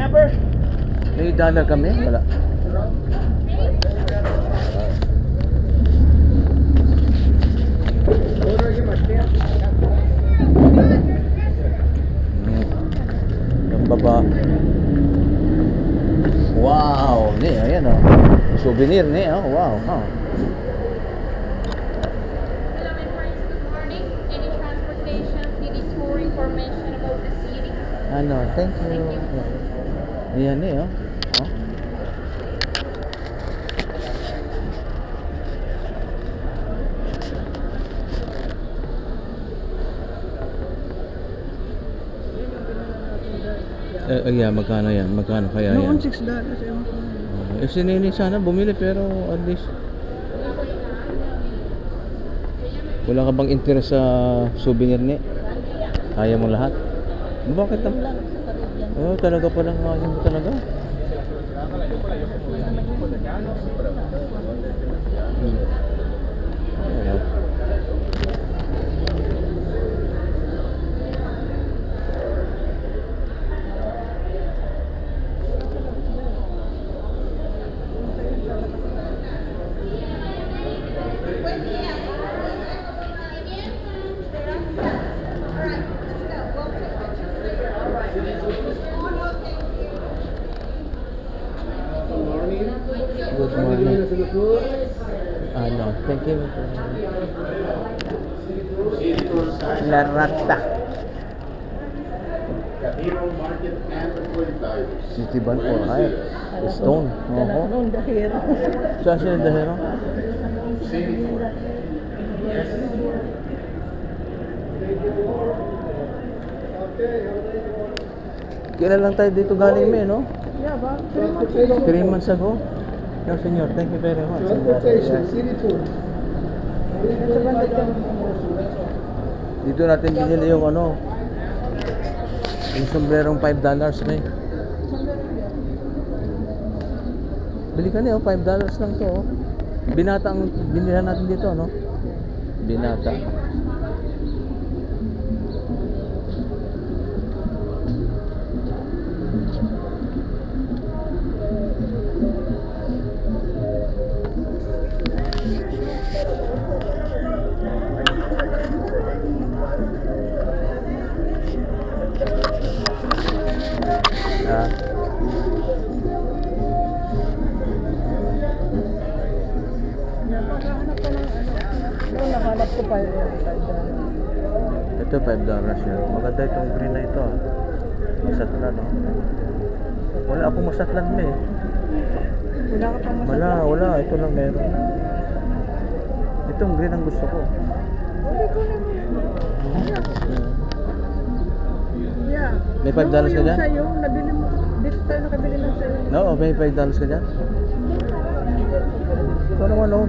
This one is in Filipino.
May dollar kami? Wala. Yung baba. Wow, ni ayan oh. Souvenir ni oh, wow. Oh. Hello, my friends. Good morning. Any transportation, city tour information about the city? Ano, thank you. Ayan eh oh. Oh. Yeah, magkano yan? Magkano kaya yan? Noon $6. Si Nini sana bumili pero at least wala ka bang interest sa souvenir ni? Kaya mo lahat? Bakit naman? Oh, talaga palang kaya mo talaga. Ayan. Good morning. Ano, thank you. Larata. City Bank for hire. Stone. Oo. Noon dahero. Saan sila dahero? Kailan lang tayo dito galing may, no? Yeah, ba? 3 months ago. No, senyor. Thank you very much. City tour. Dito natin binili yung ano, yung sombrerong $5 may. Bili ka niyo, $5 lang to. Oh. Binata ang binila natin dito, no? Binata. Nakahanap ko ng ano. Noon nahanap ko $5. Ito $5 yun. Maganda itong green na ito. Masatlan, no? Wala akong masatlan na eh. Wala ka pang masakit. Wala. Ito lang meron. Itong green ang gusto ko. Wala ko na. Yeah. May $5 ka Yung dyan? sa'yo, nabili mo. Dito tayo nakabili ng sa'yo. No, may $5 ka dyan? Ito naman, oh.